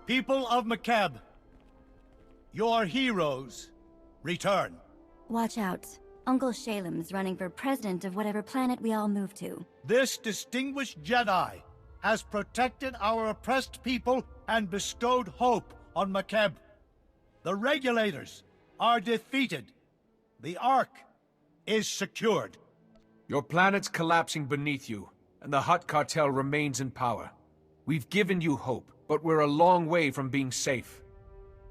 People of Makeb, your heroes return. Watch out. Uncle Shalem's running for president of whatever planet we all move to. This distinguished Jedi has protected our oppressed people and bestowed hope on Makeb. The regulators are defeated. The Ark is secured. Your planet's collapsing beneath you, and the Hutt cartel remains in power. We've given you hope, but we're a long way from being safe.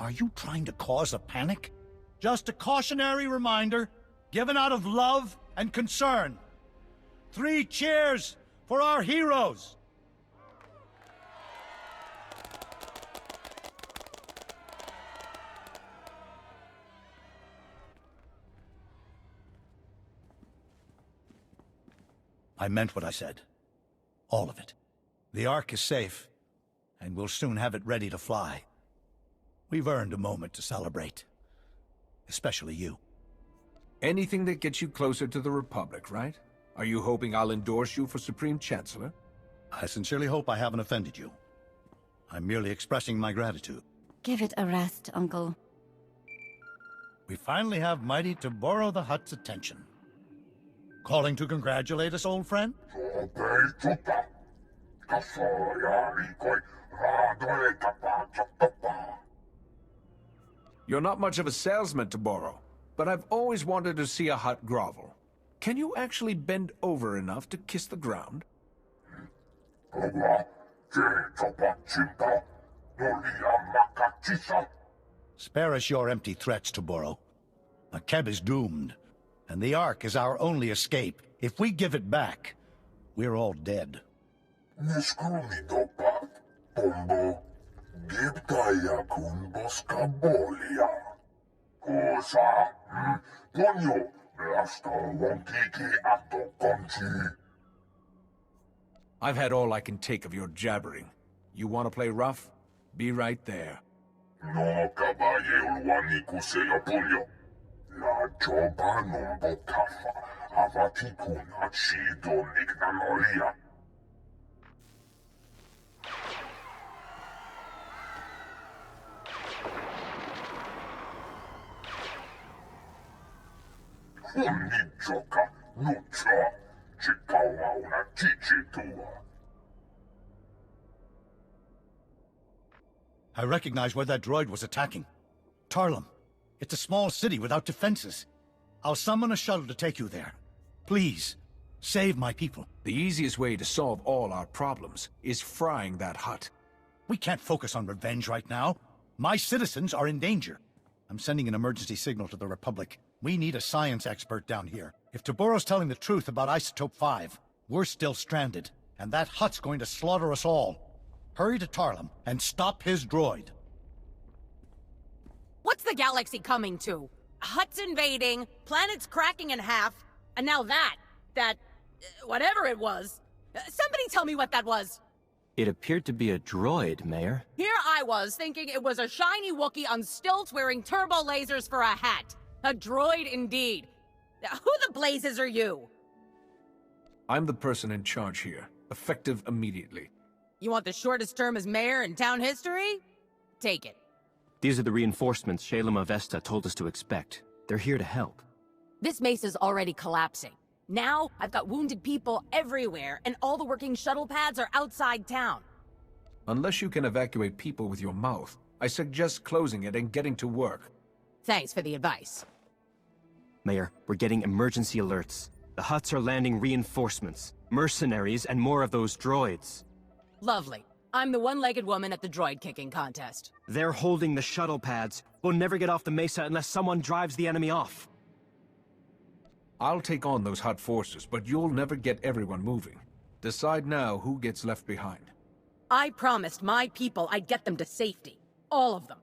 Are you trying to cause a panic? Just a cautionary reminder, given out of love and concern. 3 cheers for our heroes! I meant what I said. All of it. The Ark is safe, and we'll soon have it ready to fly. We've earned a moment to celebrate. Especially you. Anything that gets you closer to the Republic, right? Are you hoping I'll endorse you for Supreme Chancellor? I sincerely hope I haven't offended you. I'm merely expressing my gratitude. Give it a rest, Uncle. We finally have mighty Toboro the Hutt's attention. Calling to congratulate us, old friend? You're not much of a salesman, Toboro, but I've always wanted to see a Hutt grovel. Can you actually bend over enough to kiss the ground? Spare us your empty threats, Toboro. Makeb is doomed, and the Ark is our only escape. If we give it back, we're all dead. I've had all I can take of your jabbering. You want to play rough? Be right there. No caballero waniku seyo puyo. La joba non botafa. Avatikun achido nignanoria. Unijoka nucha. Chikawa una chichitua. I recognize where that droid was attacking. Tarlum. It's a small city without defenses. I'll summon a shuttle to take you there. Please, save my people. The easiest way to solve all our problems is frying that Hutt. We can't focus on revenge right now. My citizens are in danger. I'm sending an emergency signal to the Republic. We need a science expert down here. If Toboro's telling the truth about Isotope 5, we're still stranded, and that Hutt's going to slaughter us all. Hurry to Tarlum and stop his droid. What's the galaxy coming to? Hutts invading, planets cracking in half, and now whatever it was. Somebody tell me what that was. It appeared to be a droid, Mayor. Here I was, thinking it was a shiny Wookiee on stilts wearing turbo lasers for a hat. A droid indeed. Who the blazes are you? I'm the person in charge here, effective immediately. You want the shortest term as mayor in town history? Take it. These are the reinforcements Shalem Avesta told us to expect. They're here to help. This mace is already collapsing. Now, I've got wounded people everywhere, and all the working shuttle pads are outside town. Unless you can evacuate people with your mouth, I suggest closing it and getting to work. Thanks for the advice. Mayor, we're getting emergency alerts. The Hutts are landing reinforcements, mercenaries, and more of those droids. Lovely. I'm the one-legged woman at the droid kicking contest. They're holding the shuttle pads. We'll never get off the mesa unless someone drives the enemy off. I'll take on those Hutt forces, but you'll never get everyone moving. Decide now who gets left behind. I promised my people I'd get them to safety. All of them.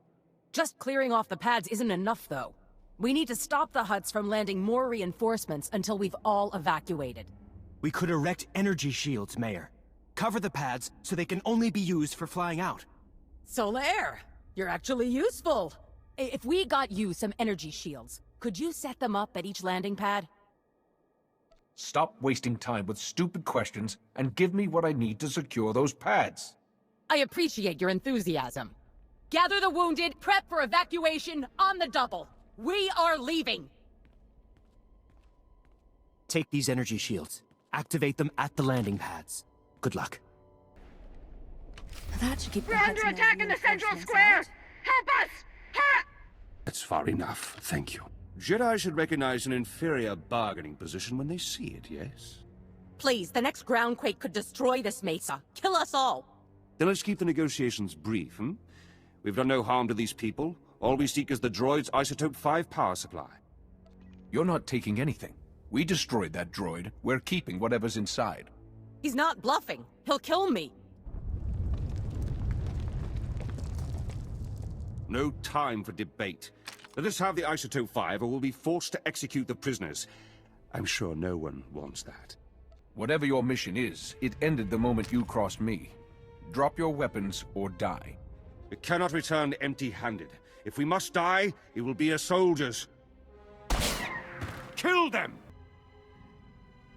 Just clearing off the pads isn't enough, though. We need to stop the Hutts from landing more reinforcements until we've all evacuated. We could erect energy shields, Mayor. Cover the pads so they can only be used for flying out. Solaire, you're actually useful. If we got you some energy shields, could you set them up at each landing pad? Stop wasting time with stupid questions and give me what I need to secure those pads. I appreciate your enthusiasm. Gather the wounded, prep for evacuation on the double. We are leaving. Take these energy shields. Activate them at the landing pads. Good luck. That should keep. We're under attack in the central square! Help us! Help! That's far enough, thank you. Jedi should recognize an inferior bargaining position when they see it, yes? Please, the next groundquake could destroy this mesa. Kill us all. Then let's keep the negotiations brief, hmm? We've done no harm to these people. All we seek is the droid's Isotope 5 power supply. You're not taking anything. We destroyed that droid. We're keeping whatever's inside. He's not bluffing. He'll kill me. No time for debate. Let us have the Isotope 5 or we'll be forced to execute the prisoners. I'm sure no one wants that. Whatever your mission is, it ended the moment you crossed me. Drop your weapons or die. We cannot return empty-handed. If we must die, it will be as soldiers. Kill them!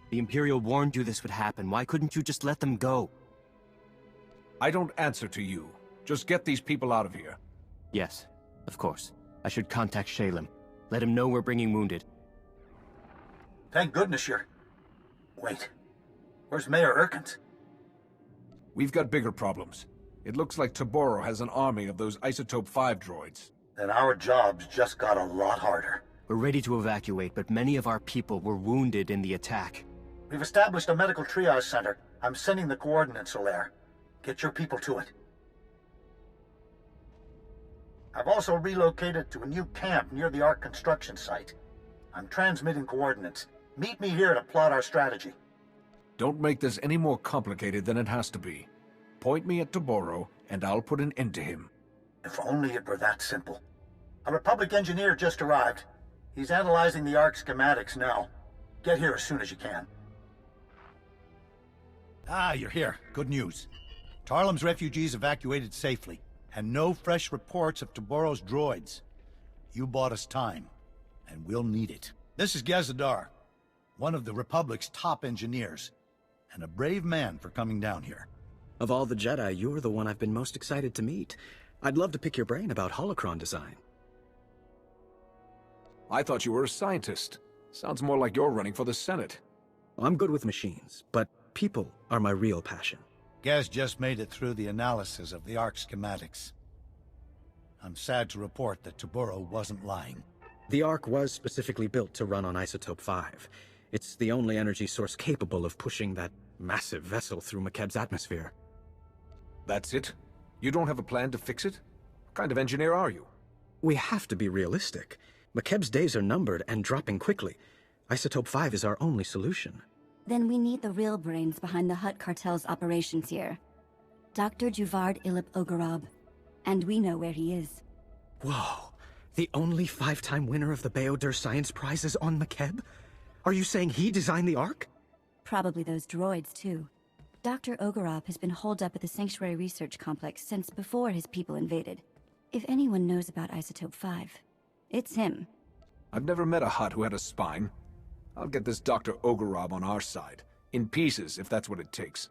The Imperial warned you this would happen. Why couldn't you just let them go? I don't answer to you. Just get these people out of here. Yes, of course. I should contact Shalem. Let him know we're bringing wounded. Thank goodness you're... Wait. Where's Mayor Erkins? We've got bigger problems. It looks like Taboro has an army of those Isotope 5 droids. Then our job's just got a lot harder. We're ready to evacuate, but many of our people were wounded in the attack. We've established a medical triage center. I'm sending the coordinates, Alaire. Get your people to it. I've also relocated to a new camp near the Ark construction site. I'm transmitting coordinates. Meet me here to plot our strategy. Don't make this any more complicated than it has to be. Point me at Taboro, and I'll put an end to him. If only it were that simple. A Republic engineer just arrived. He's analyzing the Ark schematics now. Get here as soon as you can. Ah, you're here. Good news. Tarlem's refugees evacuated safely, and no fresh reports of Taboro's droids. You bought us time, and we'll need it. This is Gazadar, one of the Republic's top engineers, and a brave man for coming down here. Of all the Jedi, you're the one I've been most excited to meet. I'd love to pick your brain about holocron design. I thought you were a scientist. Sounds more like you're running for the Senate. I'm good with machines, but people are my real passion. Gaz just made it through the analysis of the Ark schematics. I'm sad to report that Taboro wasn't lying. The Ark was specifically built to run on Isotope 5. It's the only energy source capable of pushing that massive vessel through Makeb's atmosphere. That's it? You don't have a plan to fix it? What kind of engineer are you? We have to be realistic. Makeb's days are numbered and dropping quickly. Isotope 5 is our only solution. Then we need the real brains behind the Hutt cartel's operations here. Dr. Juvard Ilip Ogorob. And we know where he is. Whoa. The only 5-time winner of the Baodur Science Prize is on Makeb? Are you saying he designed the Ark? Probably those droids, too. Dr. Ogorob has been holed up at the Sanctuary Research Complex since before his people invaded. If anyone knows about Isotope 5, it's him. I've never met a Hutt who had a spine. I'll get this Dr. Ogorob on our side. In pieces, if that's what it takes.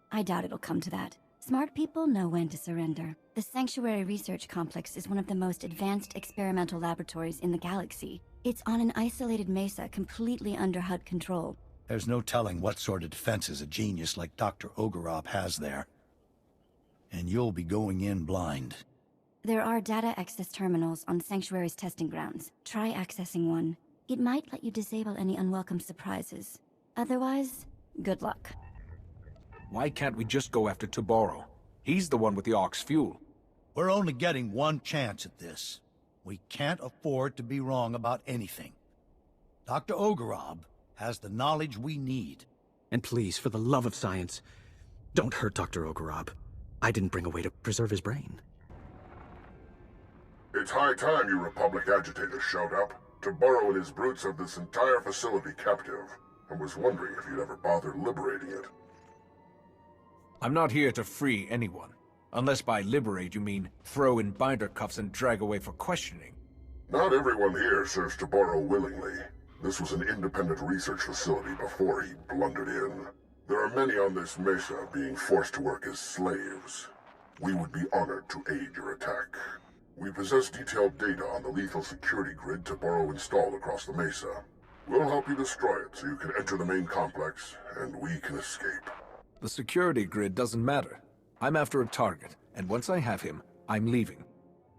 I doubt it'll come to that. Smart people know when to surrender. The Sanctuary Research Complex is one of the most advanced experimental laboratories in the galaxy. It's on an isolated mesa completely under Hutt control. There's no telling what sort of defenses a genius like Dr. Ogorob has there. And you'll be going in blind. There are data access terminals on Sanctuary's testing grounds. Try accessing one. It might let you disable any unwelcome surprises. Otherwise, good luck. Why can't we just go after Taboro? He's the one with the Ark's fuel. We're only getting one chance at this. We can't afford to be wrong about anything. Dr. Ogorob has the knowledge we need. And please, for the love of science, don't hurt Dr. Ogorob. I didn't bring a way to preserve his brain. It's high time you Republic agitators showed up. Taboro and his brutes have this entire facility captive. I was wondering if you'd ever bother liberating it. I'm not here to free anyone. Unless by liberate you mean throw in binder cuffs and drag away for questioning. Not everyone here serves Taboro willingly. This was an independent research facility before he blundered in. There are many on this mesa being forced to work as slaves. We would be honored to aid your attack. We possess detailed data on the lethal security grid Taboro installed across the mesa. We'll help you destroy it so you can enter the main complex, and we can escape. The security grid doesn't matter. I'm after a target, and once I have him, I'm leaving.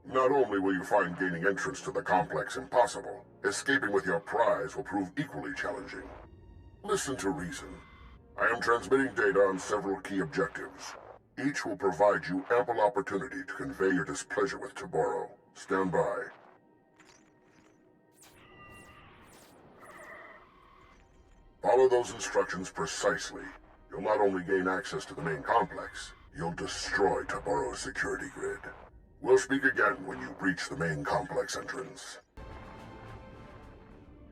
Not only will you find gaining entrance to the complex impossible, escaping with your prize will prove equally challenging. Listen to reason. I am transmitting data on several key objectives. Each will provide you ample opportunity to convey your displeasure with Taboro. Stand by. Follow those instructions precisely. You'll not only gain access to the main complex, you'll destroy Taboro's security grid. We'll speak again when you breach the main complex entrance.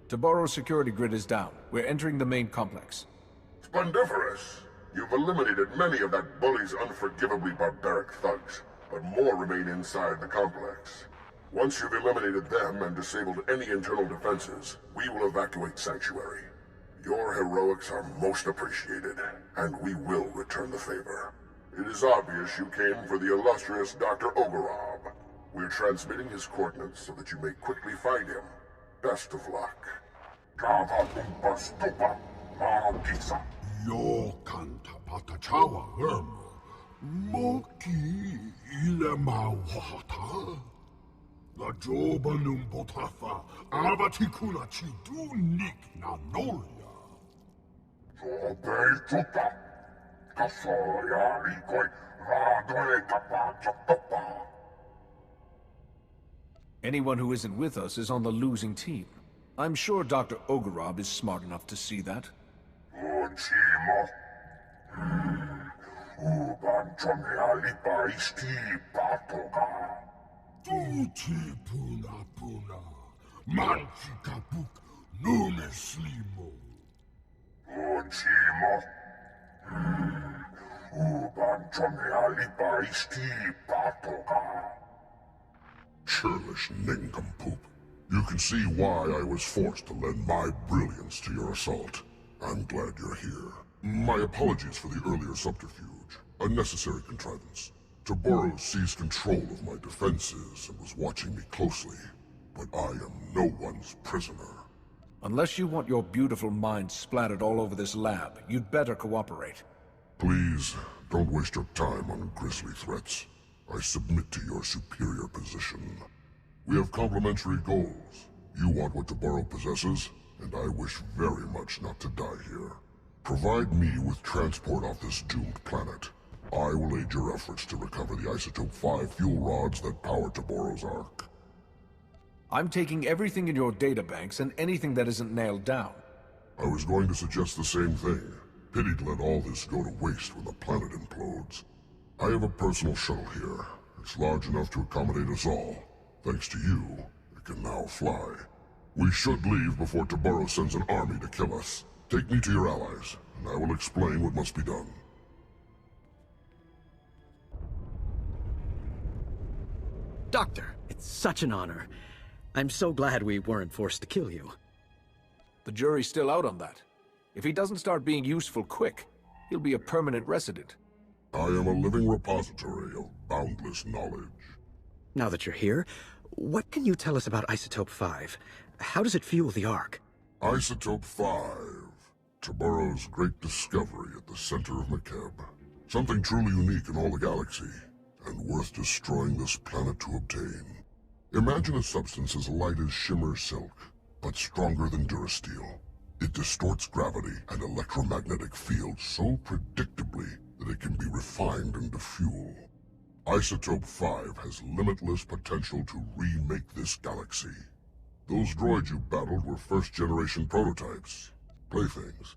Taboro's security grid is down. We're entering the main complex. Splendiferous! You've eliminated many of that bully's unforgivably barbaric thugs, but more remain inside the complex. Once you've eliminated them and disabled any internal defenses, we will evacuate Sanctuary. Your heroics are most appreciated, and we will return the favor. It is obvious you came for the illustrious Dr. Ogorob. We're transmitting his coordinates so that you may quickly find him. Best of luck. Yo canta patachawa vermo, moki ile mawata. La joba num botafa, abatikuna chidu nik na nolia. Jobe chuta, kasoya likoi, radoe kapachapapa. Anyone who isn't with us is on the losing team. I'm sure Dr. Ogorob is smart enough to see that. Ochimo. Uban alipa isti patoga. Tuti puna puna. Manchi kapuk nume slimo. Ochimo. Uban alipa isti patoga. Churlish nincompoop. You can see why I was forced to lend my brilliance to your assault. I'm glad you're here. My apologies for the earlier subterfuge. A necessary contrivance. Taboro seized control of my defenses and was watching me closely. But I am no one's prisoner. Unless you want your beautiful mind splattered all over this lab, you'd better cooperate. Please, don't waste your time on grisly threats. I submit to your superior position. We have complementary goals. You want what Taboro possesses, and I wish very much not to die here. Provide me with transport off this doomed planet. I will aid your efforts to recover the Isotope 5 fuel rods that power Taboro's Ark. I'm taking everything in your databanks and anything that isn't nailed down. I was going to suggest the same thing. Pity to let all this go to waste when the planet implodes. I have a personal shuttle here. It's large enough to accommodate us all. Thanks to you, it can now fly. We should leave before Taboro sends an army to kill us. Take me to your allies, and I will explain what must be done. Doctor, it's such an honor. I'm so glad we weren't forced to kill you. The jury's still out on that. If he doesn't start being useful quick, he'll be a permanent resident. I am a living repository of boundless knowledge. Now that you're here, what can you tell us about Isotope 5? How does it fuel the Ark? Isotope 5. Taboro's great discovery at the center of Makeb. Something truly unique in all the galaxy, and worth destroying this planet to obtain. Imagine a substance as light as shimmer silk, but stronger than Durasteel. It distorts gravity and electromagnetic fields so predictably that it can be refined into fuel. Isotope 5 has limitless potential to remake this galaxy. Those droids you battled were first-generation prototypes. Playthings.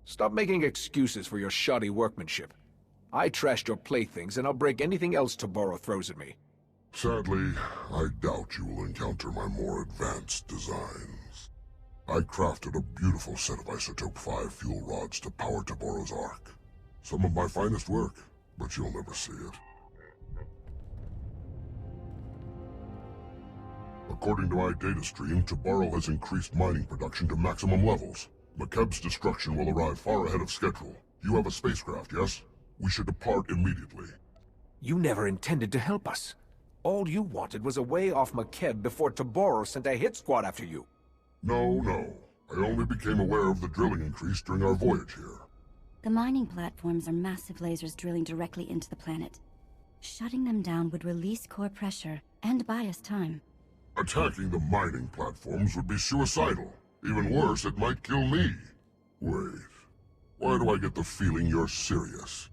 Stop making excuses for your shoddy workmanship. I trashed your playthings, and I'll break anything else Taboro throws at me. Sadly, I doubt you will encounter my more advanced designs. I crafted a beautiful set of Isotope 5 fuel rods to power Taboro's Ark. Some of my finest work, but you'll never see it. According to my data stream, Taboro has increased mining production to maximum levels. Makeb's destruction will arrive far ahead of schedule. You have a spacecraft, yes? We should depart immediately. You never intended to help us. All you wanted was a way off Makeb before Taboro sent a hit squad after you. No. I only became aware of the drilling increase during our voyage here. The mining platforms are massive lasers drilling directly into the planet. Shutting them down would release core pressure and buy us time. Attacking the mining platforms would be suicidal. Even worse, it might kill me. Wait. Why do I get the feeling you're serious?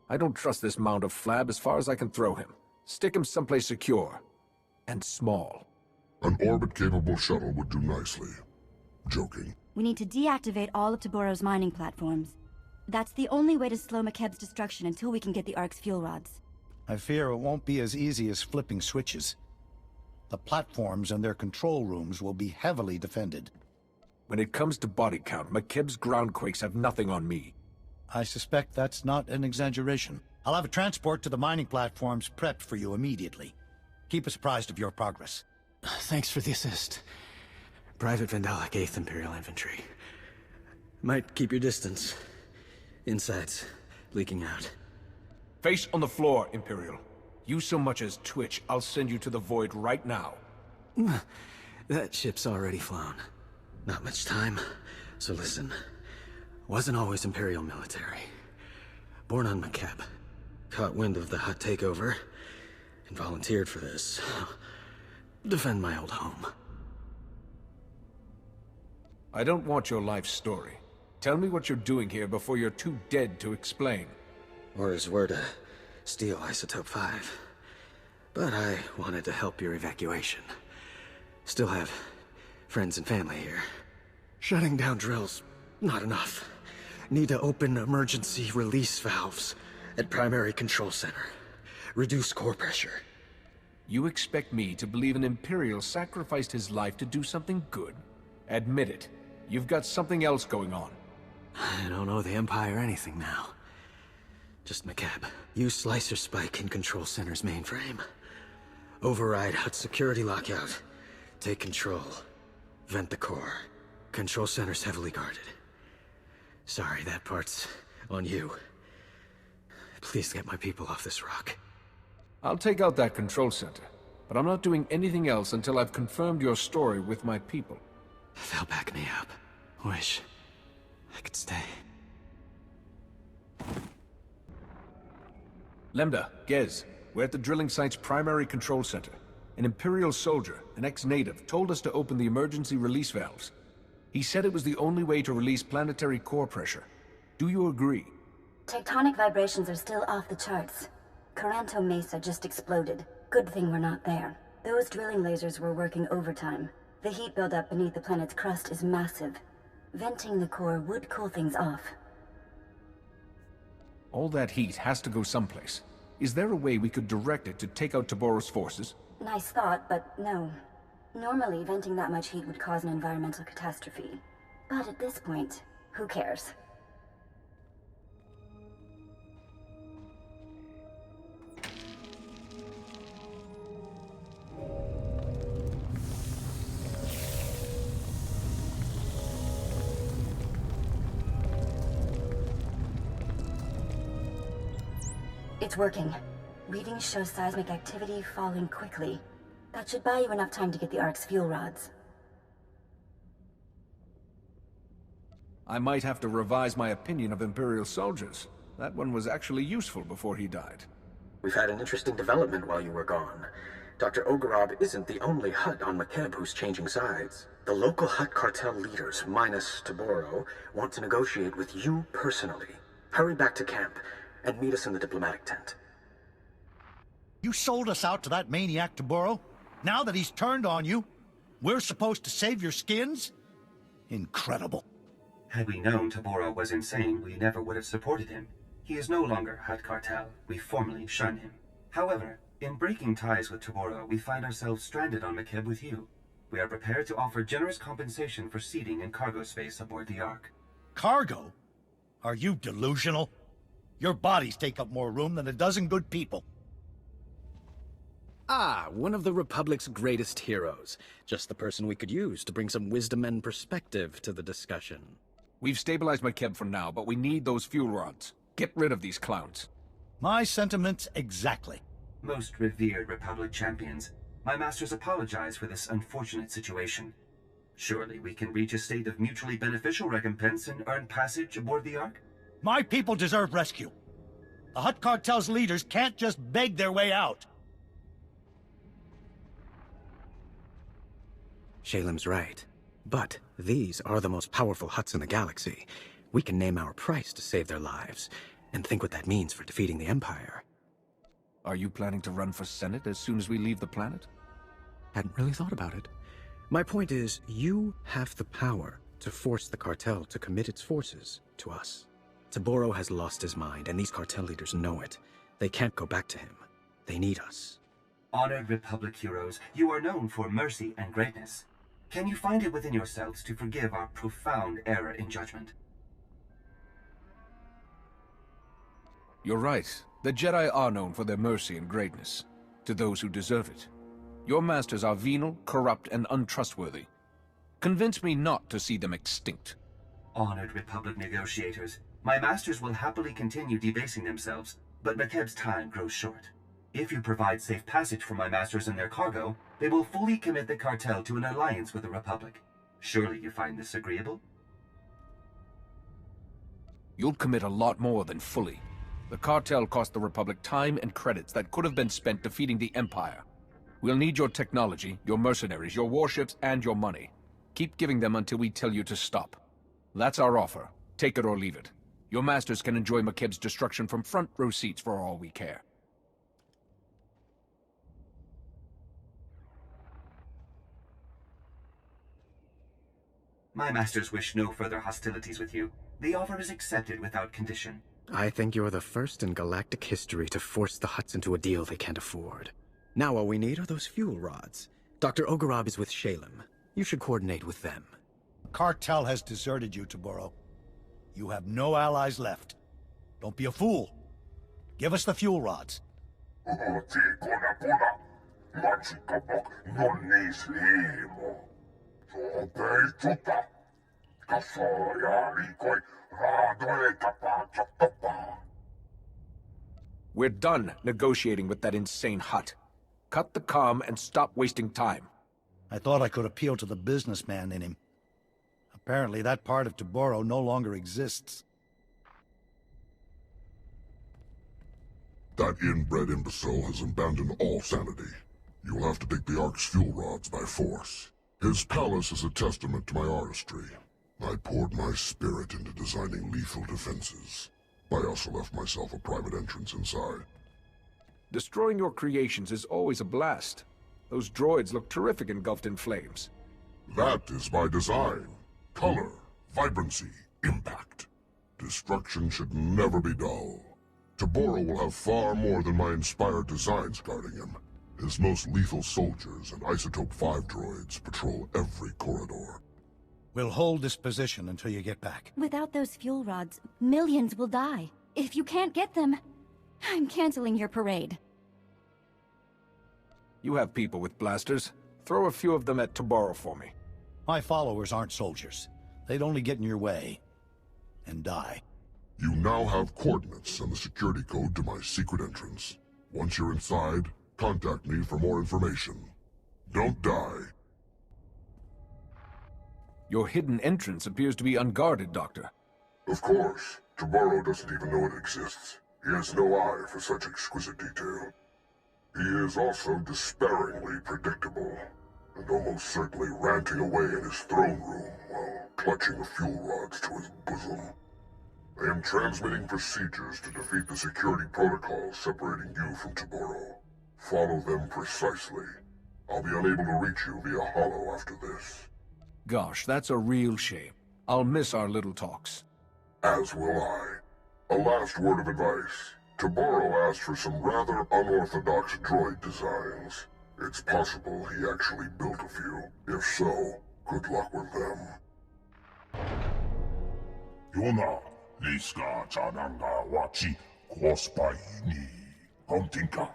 I don't trust this mound of flab as far as I can throw him. Stick him someplace secure. And small. An orbit-capable shuttle would do nicely. Joking. We need to deactivate all of Taboro's mining platforms. That's the only way to slow Makeb's destruction until we can get the Ark's fuel rods. I fear it won't be as easy as flipping switches. The platforms and their control rooms will be heavily defended. When it comes to body count, Makeb's groundquakes have nothing on me. I suspect that's not an exaggeration. I'll have a transport to the mining platforms prepped for you immediately. Keep us apprised of your progress. Thanks for the assist. Private Vandalic 8th Imperial Infantry. Might keep your distance. Insides leaking out. Face on the floor, Imperial. You so much as twitch, I'll send you to the Void right now. That ship's already flown. Not much time, so listen. Wasn't always Imperial military. Born on Makeb. Caught wind of the Hutt takeover, and volunteered for this. Defend my old home. I don't want your life story. Tell me what you're doing here before you're too dead to explain. Orders were to steal Isotope 5. But I wanted to help your evacuation. Still have friends and family here. Shutting down drills, not enough. Need to open emergency release valves at primary control center. Reduce core pressure. You expect me to believe an Imperial sacrificed his life to do something good? Admit it. You've got something else going on. I don't owe the Empire anything now. Just Makeb. Use Slicer Spike in Control Center's mainframe. Override Hutt security lockout. Take control. Vent the core. Control Center's heavily guarded. Sorry, that part's on you. Please get my people off this rock. I'll take out that control center, but I'm not doing anything else until I've confirmed your story with my people. They'll back me up. Wish I could stay. Lambda, Gez, we're at the drilling site's primary control center. An Imperial soldier, an ex-native, told us to open the emergency release valves. He said it was the only way to release planetary core pressure. Do you agree? Tectonic vibrations are still off the charts. Coranto Mesa just exploded. Good thing we're not there. Those drilling lasers were working overtime. The heat buildup beneath the planet's crust is massive. Venting the core would cool things off. All that heat has to go someplace. Is there a way we could direct it to take out Taboro's forces? Nice thought, but no. Normally, venting that much heat would cause an environmental catastrophe. But at this point, who cares? It's working. Readings show seismic activity falling quickly. That should buy you enough time to get the Ark's fuel rods. I might have to revise my opinion of Imperial soldiers. That one was actually useful before he died. We've had an interesting development while you were gone. Dr. Ogorob isn't the only Hutt on Makeb who's changing sides. The local Hutt cartel leaders, minus Taboro, want to negotiate with you personally. Hurry back to camp and meet us in the diplomatic tent. You sold us out to that maniac Taboro? Now that he's turned on you, we're supposed to save your skins? Incredible. Had we known Taboro was insane, we never would have supported him. He is no longer Hutt Cartel. We formally shun him. However, in breaking ties with Taboro, we find ourselves stranded on Makeb with you. We are prepared to offer generous compensation for seating and cargo space aboard the Ark. Cargo? Are you delusional? Your bodies take up more room than a dozen good people. Ah, one of the Republic's greatest heroes. Just the person we could use to bring some wisdom and perspective to the discussion. We've stabilized Makeb for now, but we need those fuel rods. Get rid of these clowns. My sentiments exactly. Most revered Republic champions, my masters apologize for this unfortunate situation. Surely we can reach a state of mutually beneficial recompense and earn passage aboard the Ark? My people deserve rescue. The Hutt cartel's leaders can't just beg their way out. Shalem's right. But these are the most powerful Hutts in the galaxy. We can name our price to save their lives, and think what that means for defeating the Empire. Are you planning to run for Senate as soon as we leave the planet? Hadn't really thought about it. My point is, you have the power to force the cartel to commit its forces to us. Taboro has lost his mind, and these cartel leaders know it. They can't go back to him. They need us. Honored Republic heroes, you are known for mercy and greatness. Can you find it within yourselves to forgive our profound error in judgment? You're right. The Jedi are known for their mercy and greatness, to those who deserve it. Your masters are venal, corrupt, and untrustworthy. Convince me not to see them extinct. Honored Republic negotiators, my masters will happily continue debasing themselves, but Makeb's time grows short. If you provide safe passage for my masters and their cargo, they will fully commit the cartel to an alliance with the Republic. Surely you find this agreeable? You'll commit a lot more than fully. The cartel cost the Republic time and credits that could have been spent defeating the Empire. We'll need your technology, your mercenaries, your warships, and your money. Keep giving them until we tell you to stop. That's our offer. Take it or leave it. Your masters can enjoy Makeb's destruction from front row seats for all we care. My masters wish no further hostilities with you. The offer is accepted without condition. I think you're the first in galactic history to force the Hutts into a deal they can't afford. Now all we need are those fuel rods. Dr. Ogorab is with Shalem. You should coordinate with them. The cartel has deserted you, Taboro. You have no allies left. Don't be a fool. Give us the fuel rods. We're done negotiating with that insane Hutt. Cut the comm and stop wasting time. I thought I could appeal to the businessman in him. Apparently that part of Taboro no longer exists. That inbred imbecile has abandoned all sanity. You'll have to take the Ark's fuel rods by force. His palace is a testament to my artistry. I poured my spirit into designing lethal defenses. I also left myself a private entrance inside. Destroying your creations is always a blast. Those droids look terrific engulfed in flames. That is by design. Color, vibrancy, impact. Destruction should never be dull. Taboro will have far more than my inspired designs guarding him. His most lethal soldiers and Isotope 5 droids patrol every corridor. We'll hold this position until you get back. Without those fuel rods, millions will die. If you can't get them, I'm canceling your parade. You have people with blasters. Throw a few of them at Taboro for me. My followers aren't soldiers. They'd only get in your way. And die. You now have coordinates and the security code to my secret entrance. Once you're inside, contact me for more information. Don't die. Your hidden entrance appears to be unguarded, Doctor. Of course. Taboro doesn't even know it exists. He has no eye for such exquisite detail. He is also despairingly predictable, and almost certainly ranting away in his throne room while clutching the fuel rods to his bosom. I am transmitting procedures to defeat the security protocols separating you from Taboro. Follow them precisely. I'll be unable to reach you via holo after this. Gosh, that's a real shame. I'll miss our little talks. As will I. A last word of advice. Taboro asked for some rather unorthodox droid designs. It's possible he actually built a few. If so, good luck with them. Yona, Liska Chananga Wachi, Kospaini, Kontinka.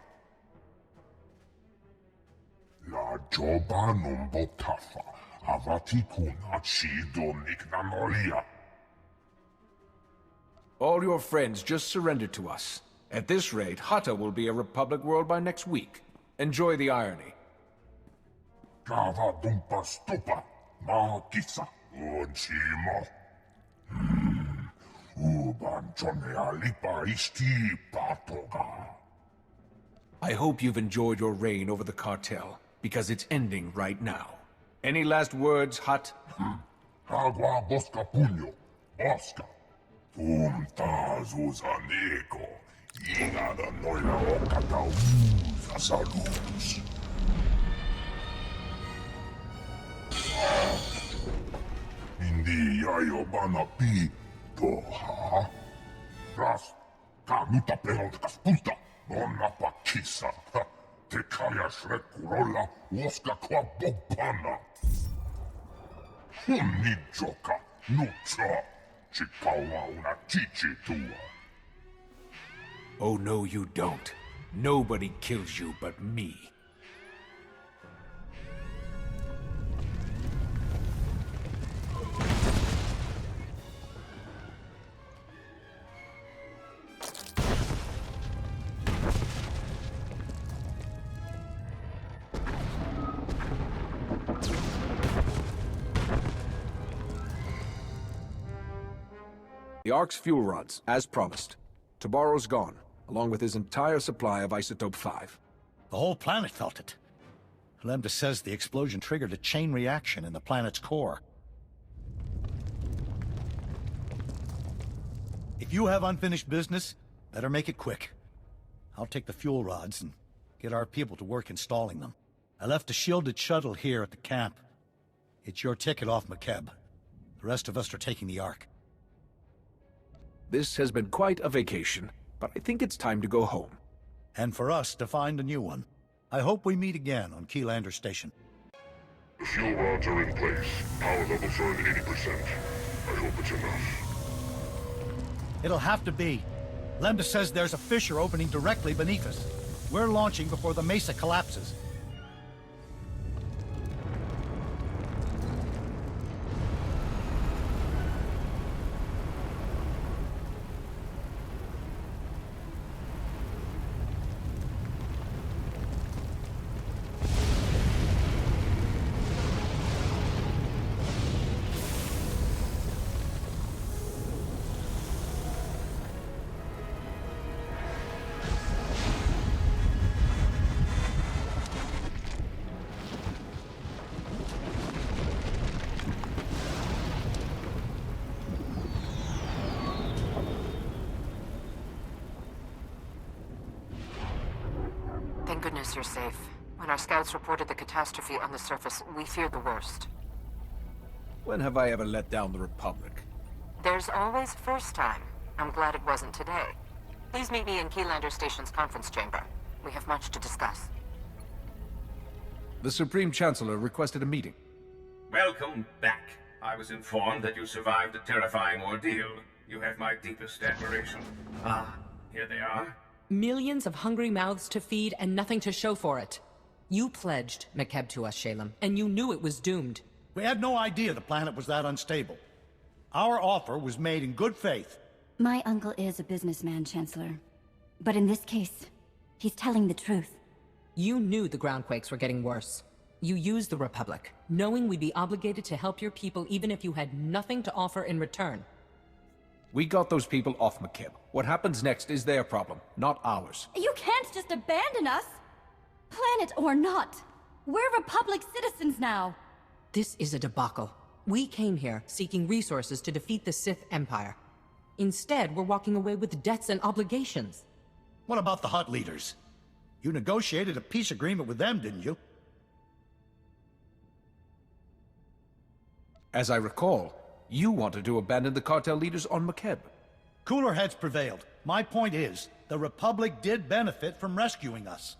La Joba Numbo Tafa, Avati Kuna Chido Niknanolia. All your friends just surrendered to us. At this rate, Hutta will be a Republic world by next week. Enjoy the irony. Kava dumpa stupa, maha kissa, ojimo. Uban chonea lipa isti patoga. I hope you've enjoyed your reign over the cartel, because it's ending right now. Any last words, Hutt? Agua bosca puño, bosca. Zuza neko, igada noina okata uza salus. Hindi yayo bana pi doha. Ras, kanuta pelotkas puta, bonna pakisa. Te kayas rekurola, woska kwa bobana. Unijoka, nucha. Chikawa una chichi tua. Oh no, you don't. Nobody kills you but me. The Ark's fuel rods, as promised. Tabaro's gone, along with his entire supply of Isotope 5. The whole planet felt it. Lambda says the explosion triggered a chain reaction in the planet's core. If you have unfinished business, better make it quick. I'll take the fuel rods and get our people to work installing them. I left a shielded shuttle here at the camp. It's your ticket off Makeb. The rest of us are taking the Ark. This has been quite a vacation, but I think it's time to go home. And for us to find a new one. I hope we meet again on Keylander Station. The fuel rods are in place. Power levels are at 80%. I hope it's enough. It'll have to be. Lambda says there's a fissure opening directly beneath us. We're launching before the mesa collapses. Thank goodness you're safe. When our scouts reported the catastrophe on the surface, we feared the worst. When have I ever let down the Republic? There's always first time. I'm glad it wasn't today. Please meet me in Keylander Station's conference chamber. We have much to discuss. The Supreme Chancellor requested a meeting. Welcome back. I was informed that you survived a terrifying ordeal. You have my deepest admiration. Ah, here they are. Millions of hungry mouths to feed and nothing to show for it. You pledged Makeb to us, Shalem, and you knew it was doomed. We had no idea the planet was that unstable. Our offer was made in good faith. My uncle is a businessman, Chancellor. But in this case, he's telling the truth. You knew the groundquakes were getting worse. You used the Republic, knowing we'd be obligated to help your people even if you had nothing to offer in return. We got those people off Makeb. What happens next is their problem, not ours. You can't just abandon us! Planet or not, we're Republic citizens now! This is a debacle. We came here seeking resources to defeat the Sith Empire. Instead, we're walking away with debts and obligations. What about the Hutt leaders? You negotiated a peace agreement with them, didn't you? As I recall, you wanted to abandon the cartel leaders on Makeb. Cooler heads prevailed. My point is, the Republic did benefit from rescuing us.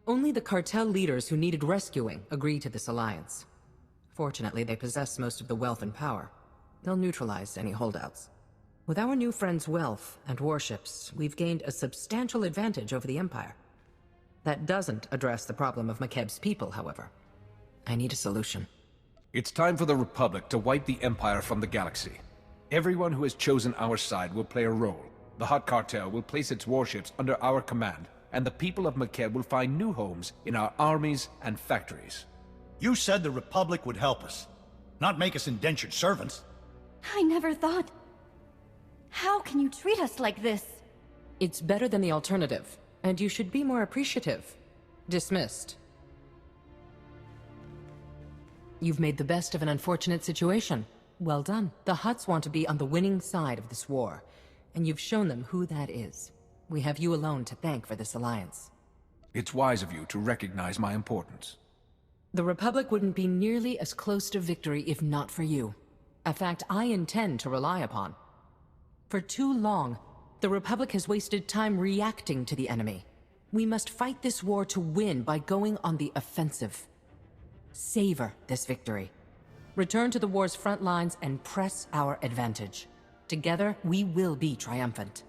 Only the cartel leaders who needed rescuing agreed to this alliance. Fortunately, they possess most of the wealth and power. They'll neutralize any holdouts. With our new friends' wealth and warships, we've gained a substantial advantage over the Empire. That doesn't address the problem of Makeb's people, however. I need a solution. It's time for the Republic to wipe the Empire from the galaxy. Everyone who has chosen our side will play a role. The Hutt Cartel will place its warships under our command, and the people of Makeb will find new homes in our armies and factories. You said the Republic would help us, not make us indentured servants. I never thought... How can you treat us like this? It's better than the alternative, and you should be more appreciative. Dismissed. You've made the best of an unfortunate situation. Well done. The Hutts want to be on the winning side of this war, and you've shown them who that is. We have you alone to thank for this alliance. It's wise of you to recognize my importance. The Republic wouldn't be nearly as close to victory if not for you. A fact I intend to rely upon. For too long, the Republic has wasted time reacting to the enemy. We must fight this war to win by going on the offensive. Savor this victory. Return to the war's front lines and press our advantage. Together, we will be triumphant.